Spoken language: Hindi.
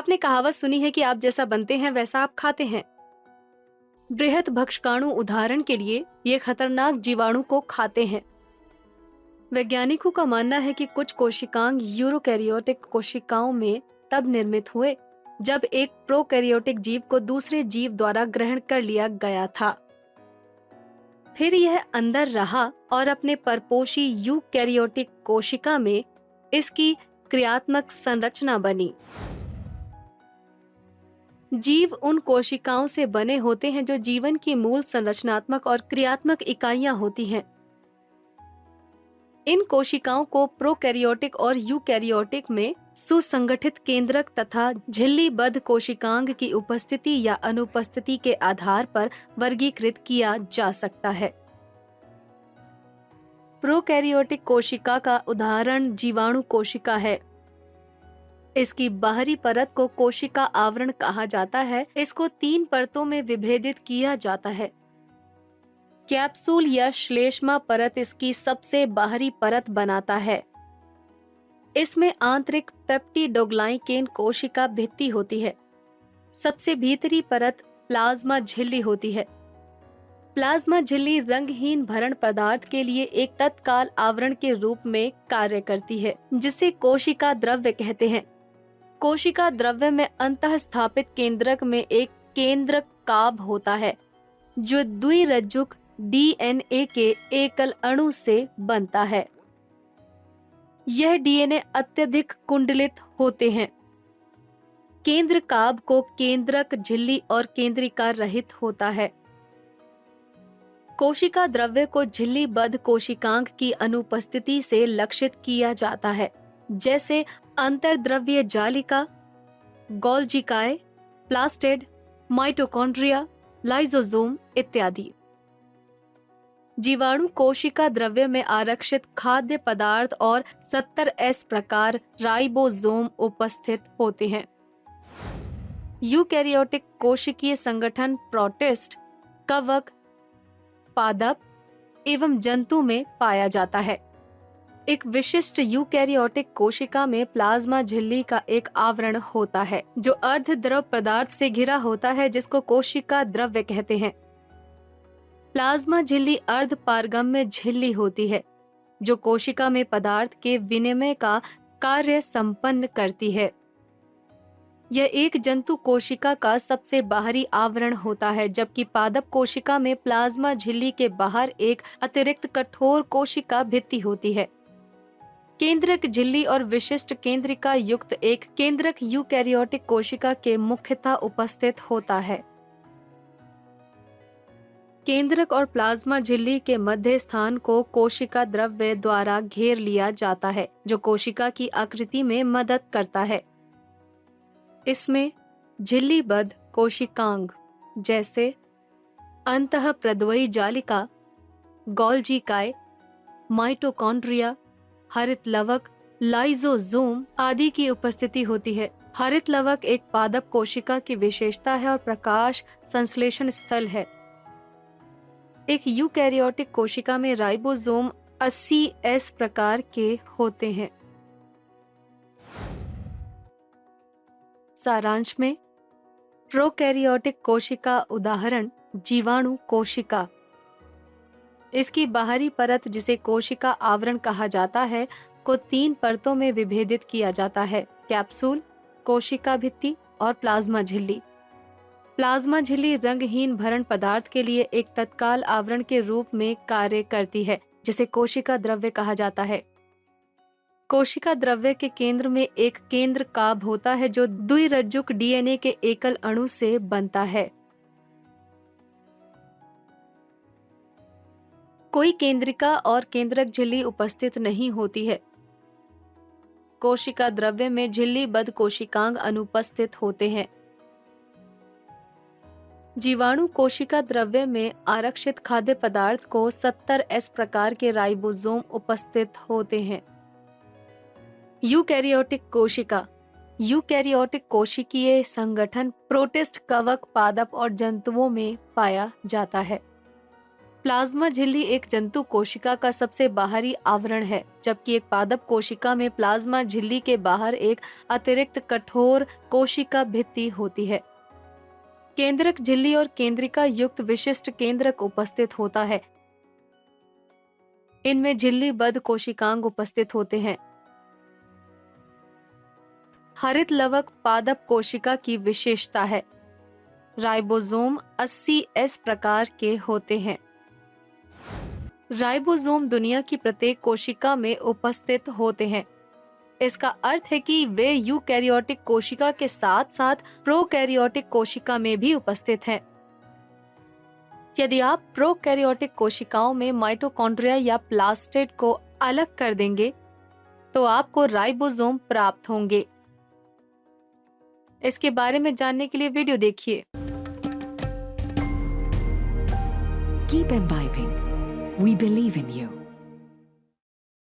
आपने कहावत सुनी है कि आप जैसा बनते हैं वैसा आप खाते हैं। बृहत भक्षकाणु उदाहरण के लिए ये खतरनाक जीवाणु को खाते हैं। वैज्ञानिकों का मानना है कि कुछ कोशिकांग यूरोकैरियोटिक कोशिकाओं में तब निर्मित हुए जब एक प्रोकैरियोटिक जीव को दूसरे जीव द्वारा ग्रहण कर लिया गया था। फिर यह अंदर रहा और अपने परपोषी यूकैरियोटिक कोशिका में इसकी क्रियात्मक संरचना बनी। जीव उन कोशिकाओं से बने होते हैं जो जीवन की मूल संरचनात्मक और क्रियात्मक इकाइयां होती हैं। इन कोशिकाओं को प्रोकैरियोटिक और यूकैरियोटिक में सुसंगठित केंद्रक तथा झिल्लीबद्ध कोशिकांग की उपस्थिति या अनुपस्थिति के आधार पर वर्गीकृत किया जा सकता है। प्रोकैरियोटिक कोशिका का उदाहरण जीवाणु कोशिका है। इसकी बाहरी परत को कोशिका आवरण कहा जाता है। इसको 3 परतों में विभेदित किया जाता है। कैप्सूल या श्लेष्मा परत इसकी सबसे बाहरी परत बनाता है। इसमें आंतरिक पेप्टिडोग्लाइकेन कोशिका भित्ति होती है। सबसे भीतरी परत प्लाज्मा झिल्ली होती है। प्लाज्मा झिल्ली रंगहीन भरण पदार्थ के लिए एक तत्काल आवरण के रूप में कार्य करती है, जिसे कोशिका द्रव्य कहते हैं। कोशिका द्रव्य में अंतःस्थापित केंद्रक में एक केंद्रक काभ होता है जो द्विरज्जुक डीएनए के एकल अणु से बनता है। यह डीएनए अत्यधिक कुंडलित होते हैं। केंद्र काभ को केंद्रक झिल्ली और केंद्रिका रहित होता है। कोशिका द्रव्य को झिल्लीबद्ध कोशिकांग की अनुपस्थिति से लक्षित किया जाता है, जैसे अंतर्द्रव्य जालिका, गोल्जिकाए, प्लास्टिड, माइटोकॉन्ड्रिया, लाइसोसोम इत्यादि। जीवाणु कोशिका द्रव्य में आरक्षित खाद्य पदार्थ और 70S प्रकार राइबोसोम उपस्थित होते हैं। यूकैरियोटिक कोशिकीय संगठन प्रोटिस्ट, कवक, पादप एवं जंतु में पाया जाता है। एक विशिष्ट यूकैरियोटिक कोशिका में प्लाज्मा झिल्ली का एक आवरण होता है जो अर्ध द्रव पदार्थ से घिरा होता है, जिसको कोशिका द्रव्य कहते हैं। प्लाज्मा झिल्ली अर्ध पारगम्य झिल्ली होती है जो कोशिका में पदार्थ के विनिमय का कार्य संपन्न करती है। यह एक जंतु कोशिका का सबसे बाहरी आवरण होता है, जबकि पादप कोशिका में प्लाज्मा झिल्ली के बाहर एक अतिरिक्त कठोर कोशिका भित्ति होती है। केंद्रक झिल्ली और विशिष्ट केंद्रिका युक्त एक केंद्रक यूकैरियोटिक कोशिका के मुख्यतः उपस्थित होता है। केंद्रक और प्लाज्मा झिल्ली के मध्य स्थान को कोशिका द्रव्य द्वारा घेर लिया जाता है, जो कोशिका की आकृति में मदद करता है। इसमें झिल्लीबद्ध कोशिकांग जैसे अंतःप्रद्वयी जालिका, गोल्जिकाए, माइटोकॉन्ड्रिया, हरित लवक, लाइसोसोम आदि की उपस्थिति होती है। हरित लवक एक पादप कोशिका की विशेषता है और प्रकाश संश्लेषण स्थल है। एक यूकैरियोटिक कोशिका में राइबोसोम 80S प्रकार के होते हैं। सारांश में प्रोकैरियोटिक कोशिका उदाहरण जीवाणु कोशिका। इसकी बाहरी परत, जिसे कोशिका आवरण कहा जाता है, को 3 परतों में विभेदित किया जाता है: कैप्सूल, कोशिका भित्ति और प्लाज्मा झिल्ली। प्लाज्मा झिल्ली रंगहीन भरण पदार्थ के लिए एक तत्काल आवरण के रूप में कार्य करती है, जिसे कोशिका द्रव्य कहा जाता है। कोशिका द्रव्य के केंद्र में एक केंद्र काभ होता है जो द्विरज्जुक डीएनए के एकल अणु से बनता है। कोई केंद्रिका और केंद्रक झिल्ली उपस्थित नहीं होती है। कोशिका द्रव्य में झिल्लीबद्ध कोशिकांग अनुपस्थित होते हैं। जीवाणु कोशिका द्रव्य में आरक्षित खाद्य पदार्थ को 70S प्रकार के राइबोसोम उपस्थित होते हैं। यूकैरियोटिक कोशिका। यूकैरियोटिक कोशिकीय संगठन प्रोटिस्ट, कवक, पादप और जंतुओं में पाया जाता है। प्लाज्मा झिल्ली एक जंतु कोशिका का सबसे बाहरी आवरण है, जबकि एक पादप कोशिका में प्लाज्मा झिल्ली के बाहर एक अतिरिक्त कठोर कोशिका भित्ति होती है। केंद्रक झिल्ली और केंद्रिका युक्त विशिष्ट केंद्रक उपस्थित होता है। इनमें झिल्लीबद्ध कोशिकांग उपस्थित होते हैं। हरित लवक पादप कोशिका की विशेषता है। राइबोसोम 80S प्रकार के होते हैं। राइबोसोम दुनिया की प्रत्येक कोशिका में उपस्थित होते हैं। इसका अर्थ है कि वे यूकैरियोटिक कोशिका के साथ साथ प्रोकैरियोटिक कोशिका में भी उपस्थित हैं। यदि आप प्रोकैरियोटिक कोशिकाओं में माइटोकॉन्ड्रिया या प्लास्टिड को अलग कर देंगे तो आपको राइबोसोम प्राप्त होंगे। इसके बारे में जानने के लिए वीडियो देखिए। Keep imbibing. We believe in you.